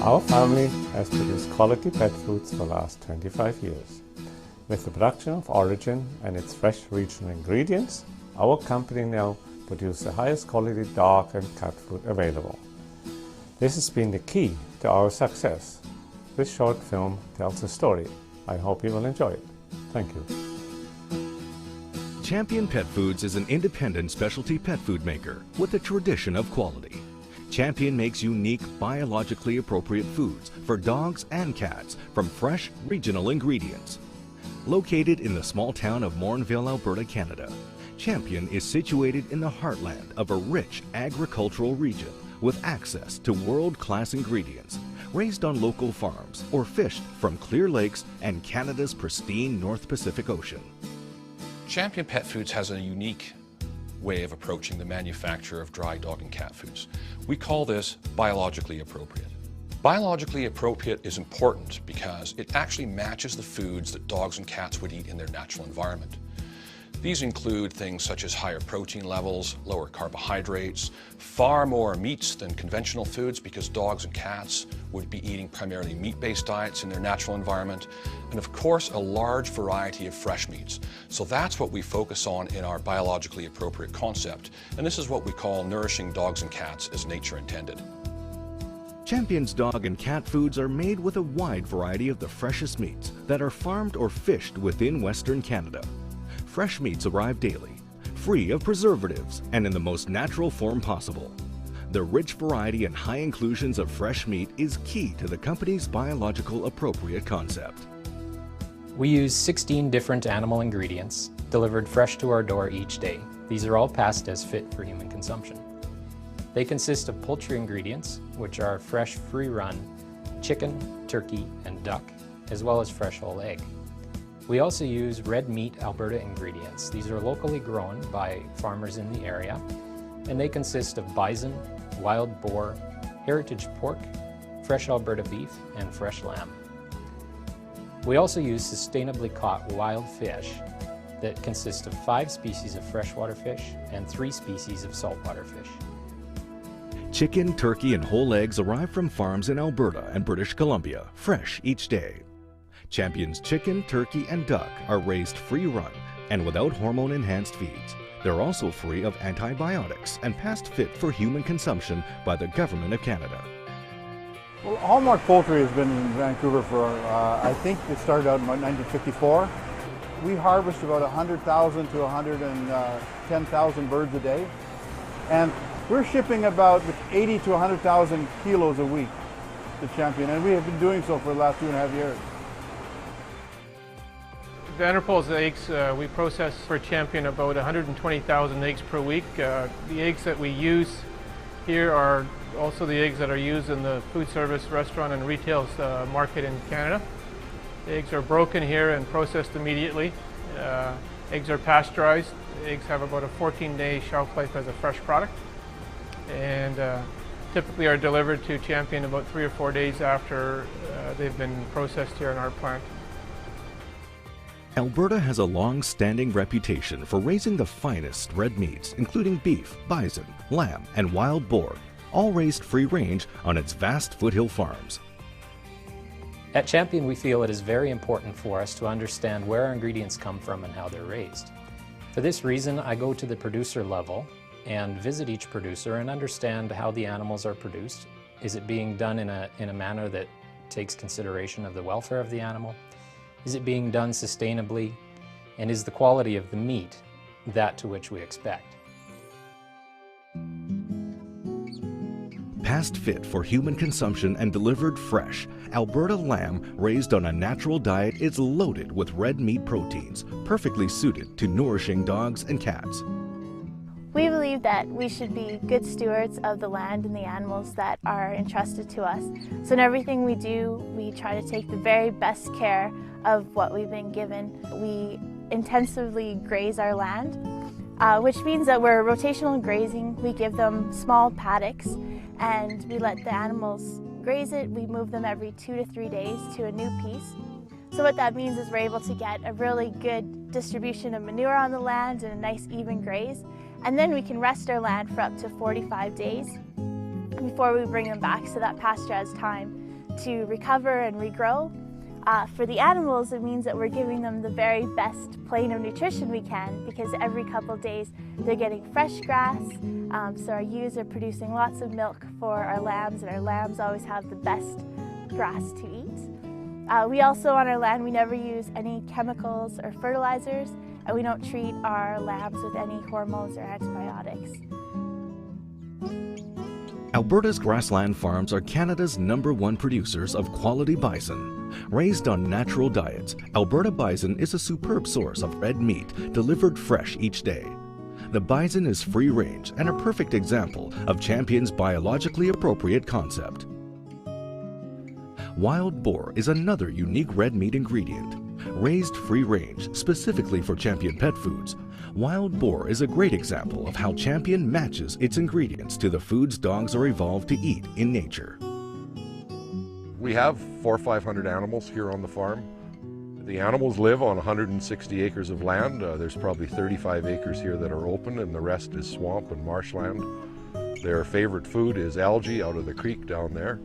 Our family has produced quality pet foods for the last 25 years. With the production of Orijen and its fresh regional ingredients, our company now produces the highest quality dog and cat food available. This has been the key to our success. This short film tells a story. I hope you will enjoy it. Thank you. Champion Pet Foods is an independent specialty pet food maker with a tradition of quality. Champion makes unique, biologically appropriate foods for dogs and cats from fresh, regional ingredients. Located in the small town of Morinville, Alberta, Canada, Champion is situated in the heartland of a rich agricultural region with access to world-class ingredients, raised on local farms or fished from clear lakes and Canada's pristine North Pacific Ocean. Champion Pet Foods has a unique way of approaching the manufacture of dry dog and cat foods. We call this biologically appropriate. Biologically appropriate is important because it actually matches the foods that dogs and cats would eat in their natural environment. These include things such as higher protein levels, lower carbohydrates, far more meats than conventional foods because dogs and cats would be eating primarily meat-based diets in their natural environment, and of course a large variety of fresh meats. So that's what we focus on in our biologically appropriate concept, and this is what we call nourishing dogs and cats as nature intended. Champion's dog and cat foods are made with a wide variety of the freshest meats that are farmed or fished within Western Canada. Fresh meats arrive daily, free of preservatives and in the most natural form possible. The rich variety and high inclusions of fresh meat is key to the company's biological appropriate concept. We use 16 different animal ingredients delivered fresh to our door each day. These are all passed as fit for human consumption. They consist of poultry ingredients, which are fresh free-run chicken, turkey, and duck, as well as fresh whole egg. We also use red meat Alberta ingredients. These are locally grown by farmers in the area, and they consist of bison, wild boar, heritage pork, fresh Alberta beef, and fresh lamb. We also use sustainably caught wild fish that consist of 5 species of freshwater fish and 3 species of saltwater fish. Chicken, turkey, and whole eggs arrive from farms in Alberta and British Columbia, fresh each day. Champion's chicken, turkey, and duck are raised free-run and without hormone-enhanced feeds. They're also free of antibiotics and passed fit for human consumption by the Government of Canada. Well, Hallmark Poultry has been in Vancouver for, I think it started out in 1954. We harvest about 100,000 to 110,000 birds a day, and we're shipping about 80 to 100,000 kilos a week to Champion, and we have been doing so for the last 2.5 years. Vanderpool's eggs, we process for Champion about 120,000 eggs per week. The eggs that we use here are also the eggs that are used in the food service, restaurant, and retail market in Canada. The eggs are broken here and processed immediately. Eggs are pasteurized. Eggs have about a 14-day shelf life as a fresh product, and typically are delivered to Champion about 3 or 4 days after they've been processed here in our plant. Alberta has a long-standing reputation for raising the finest red meats, including beef, bison, lamb, and wild boar, all raised free-range on its vast foothill farms. At Champion, we feel it is very important for us to understand where our ingredients come from and how they're raised. For this reason, I go to the producer level and visit each producer and understand how the animals are produced. Is it being done in a manner that takes consideration of the welfare of the animal? Is it being done sustainably? And is the quality of the meat that to which we expect? Passed fit for human consumption and delivered fresh, Alberta lamb raised on a natural diet is loaded with red meat proteins, perfectly suited to nourishing dogs and cats. We believe that we should be good stewards of the land and the animals that are entrusted to us. So in everything we do, we try to take the very best care of what we've been given. We intensively graze our land, which means that we're rotational grazing. We give them small paddocks and we let the animals graze it. We move them every 2 to 3 days to a new piece. So what that means is we're able to get a really good distribution of manure on the land and a nice even graze. And then we can rest our land for up to 45 days before we bring them back, so that pasture has time to recover and regrow. For the animals, it means that we're giving them the very best plane of nutrition we can, because every couple days they're getting fresh grass, so our ewes are producing lots of milk for our lambs, and our lambs always have the best grass to eat. We also, on our land, we never use any chemicals or fertilizers, and we don't treat our lambs with any hormones or antibiotics. Alberta's grassland farms are Canada's #1 producers of quality bison. Raised on natural diets, Alberta bison is a superb source of red meat delivered fresh each day. The bison is free range and a perfect example of Champion's biologically appropriate concept. Wild boar is another unique red meat ingredient. Raised free range specifically for Champion Pet Foods, wild boar is a great example of how Champion matches its ingredients to the foods dogs are evolved to eat in nature. We have 400 or 500 animals here on the farm. The animals live on 160 acres of land. There's probably 35 acres here that are open, and the rest is swamp and marshland. Their favorite food is algae out of the creek down there.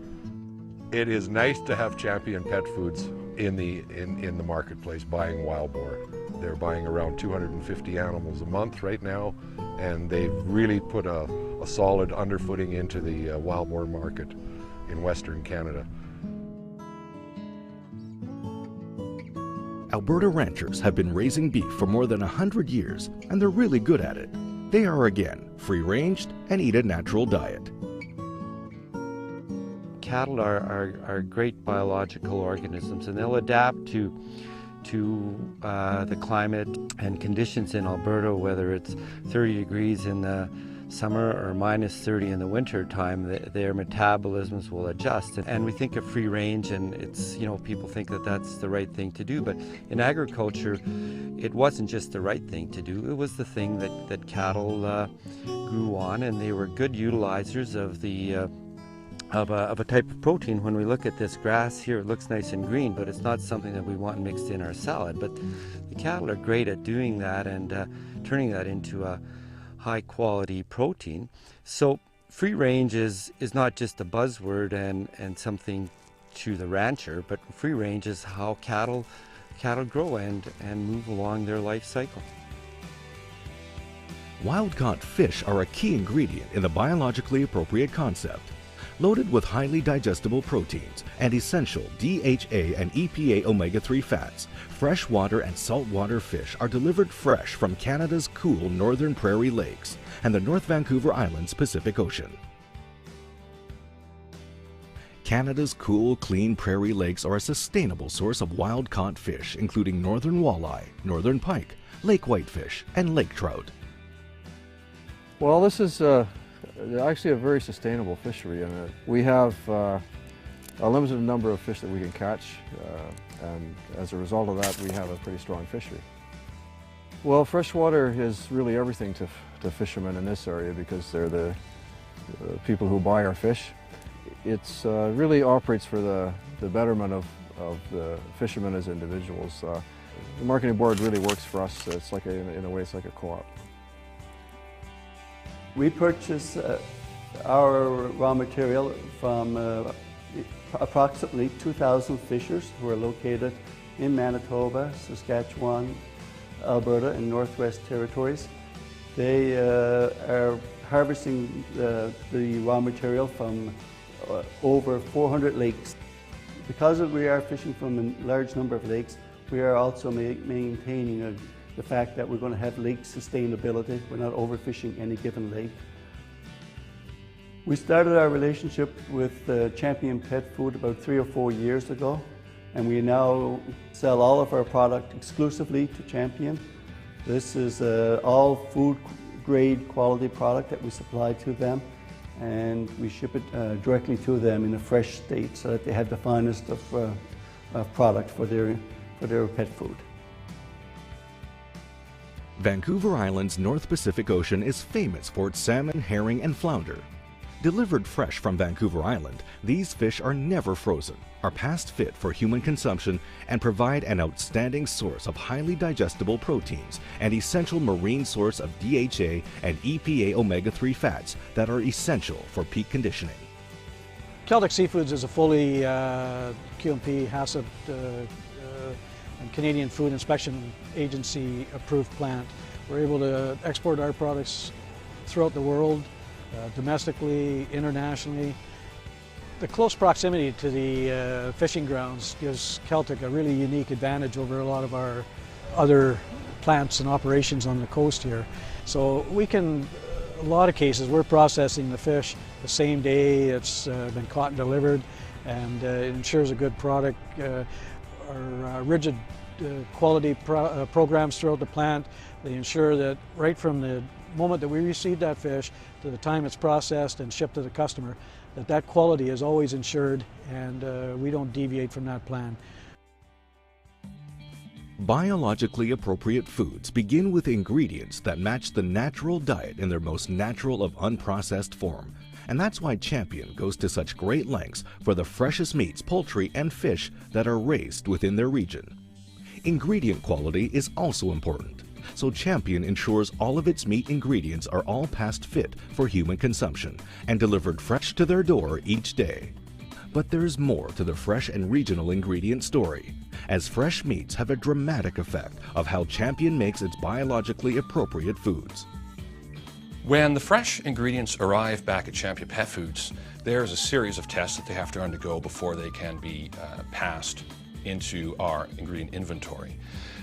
It is nice to have Champion Pet Foods in the marketplace buying wild boar. They're buying around 250 animals a month right now, and they've really put a solid underfooting into the wild boar market in Western Canada. Alberta ranchers have been raising beef for more than 100 years, and they're really good at it. They are again free-ranged and eat a natural diet. Cattle are great biological organisms, and they'll adapt to the climate and conditions in Alberta, whether it's 30 degrees in the summer or -30 in the winter time. Their metabolisms will adjust, and we think of free range, and it's, you know, people think that that's the right thing to do, but in agriculture it wasn't just the right thing to do, it was the thing that cattle grew on, and they were good utilizers of the of a type of protein. When we look at this grass here, it looks nice and green, but it's not something that we want mixed in our salad. But the cattle are great at doing that and turning that into a high quality protein. So free range is not just a buzzword and something to the rancher, but free range is how cattle grow and move along their life cycle. Wild-caught fish are a key ingredient in the biologically appropriate concept. Loaded with highly digestible proteins and essential DHA and EPA omega-3 fats, freshwater and saltwater fish are delivered fresh from Canada's cool northern prairie lakes and the North Vancouver Island's Pacific Ocean. Canada's cool, clean prairie lakes are a sustainable source of wild-caught fish, including northern walleye, northern pike, lake whitefish, and lake trout. Well, this is actually a very sustainable fishery, and we have a limited number of fish that we can catch, and as a result of that we have a pretty strong fishery. Well, freshwater is really everything to fishermen in this area because they're the people who buy our fish. It's really operates for the betterment of the fishermen as individuals. The marketing board really works for us. It's like in a way it's like a co-op. We purchase our raw material from approximately 2,000 fishers who are located in Manitoba, Saskatchewan, Alberta, and Northwest Territories. They are harvesting the raw material from over 400 lakes. Because we are fishing from a large number of lakes, we are also maintaining the fact that we're going to have lake sustainability. We're not overfishing any given lake. We started our relationship with Champion Pet Food about 3 or 4 years ago, and we now sell all of our product exclusively to Champion. This is all food grade quality product that we supply to them, and we ship it directly to them in a fresh state so that they have the finest of product for their pet food. Vancouver Island's North Pacific Ocean is famous for its salmon, herring, and flounder. Delivered fresh from Vancouver Island, these fish are never frozen, are past fit for human consumption, and provide an outstanding source of highly digestible proteins and essential marine source of DHA and EPA omega-3 fats that are essential for peak conditioning. Celtic Seafoods is a fully QMP, HACCP, and Canadian Food Inspection Agency approved plant. We're able to export our products throughout the world, domestically, internationally. The close proximity to the fishing grounds gives Celtic a really unique advantage over a lot of our other plants and operations on the coast here. So we can, a lot of cases, we're processing the fish the same day it's been caught and delivered, and it ensures a good product. Our rigid quality programs throughout the plant, they ensure that right from the moment that we receive that fish to the time it's processed and shipped to the customer, that quality is always ensured, and we don't deviate from that plan. Biologically appropriate foods begin with ingredients that match the natural diet in their most natural of unprocessed form. And that's why Champion goes to such great lengths for the freshest meats, poultry, and fish that are raised within their region. Ingredient quality is also important, so Champion ensures all of its meat ingredients are all past fit for human consumption and delivered fresh to their door each day. But there's more to the fresh and regional ingredient story, as fresh meats have a dramatic effect of how Champion makes its biologically appropriate foods. When the fresh ingredients arrive back at Champion Pet Foods, there's a series of tests that they have to undergo before they can be passed into our ingredient inventory.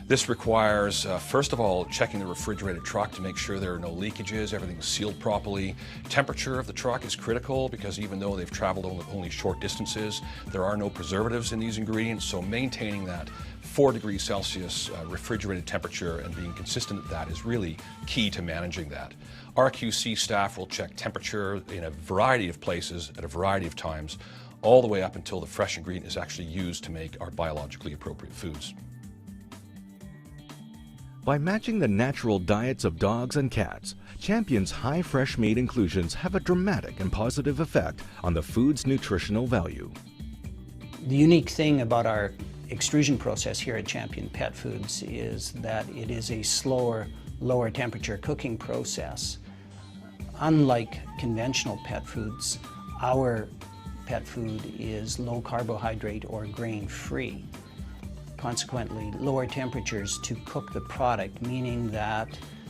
This requires, first of all, checking the refrigerated truck to make sure there are no leakages, everything's sealed properly. Temperature of the truck is critical because even though they've traveled only short distances, there are no preservatives in these ingredients, so maintaining that 4 degrees Celsius refrigerated temperature and being consistent at that is really key to managing that. Our QC staff will check temperature in a variety of places at a variety of times, all the way up until the fresh ingredient is actually used to make our biologically appropriate foods. By matching the natural diets of dogs and cats, Champion's high fresh meat inclusions have a dramatic and positive effect on the food's nutritional value. The unique thing about our extrusion process here at Champion Pet Foods is that it is a slower, lower temperature cooking process. Unlike conventional pet foods, our pet food is low carbohydrate or grain free. Consequently, lower temperatures to cook the product, meaning that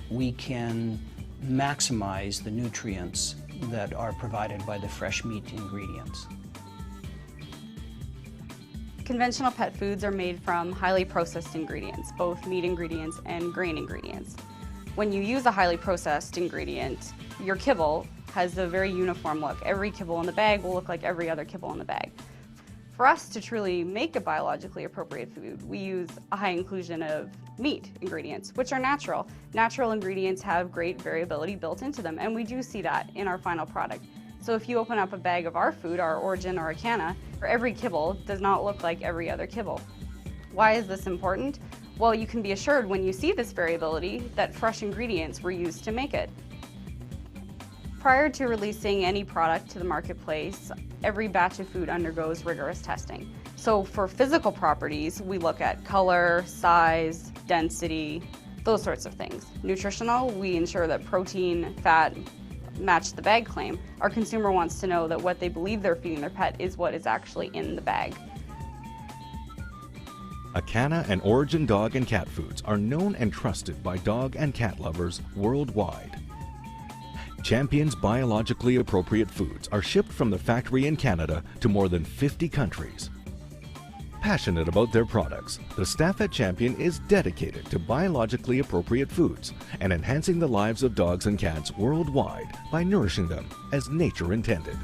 we can maximize the nutrients that are provided by the fresh meat ingredients. Conventional pet foods are made from highly processed ingredients, both meat ingredients and grain ingredients. When you use a highly processed ingredient, your kibble has a very uniform look. Every kibble in the bag will look like every other kibble in the bag. For us to truly make a biologically appropriate food, we use a high inclusion of meat ingredients, which are natural. Natural ingredients have great variability built into them, and we do see that in our final product. So if you open up a bag of our food, our Orijen or Wecanimal, every kibble does not look like every other kibble. Why is this important? Well, you can be assured when you see this variability that fresh ingredients were used to make it. Prior to releasing any product to the marketplace, every batch of food undergoes rigorous testing. So for physical properties, we look at color, size, density, those sorts of things. Nutritional, we ensure that protein, fat match the bag claim. Our consumer wants to know that what they believe they're feeding their pet is what is actually in the bag. Wecanimal and Orijen dog and cat foods are known and trusted by dog and cat lovers worldwide. Champion's biologically appropriate foods are shipped from the factory in Canada to more than 50 countries. Passionate about their products, the staff at Champion is dedicated to biologically appropriate foods and enhancing the lives of dogs and cats worldwide by nourishing them as nature intended.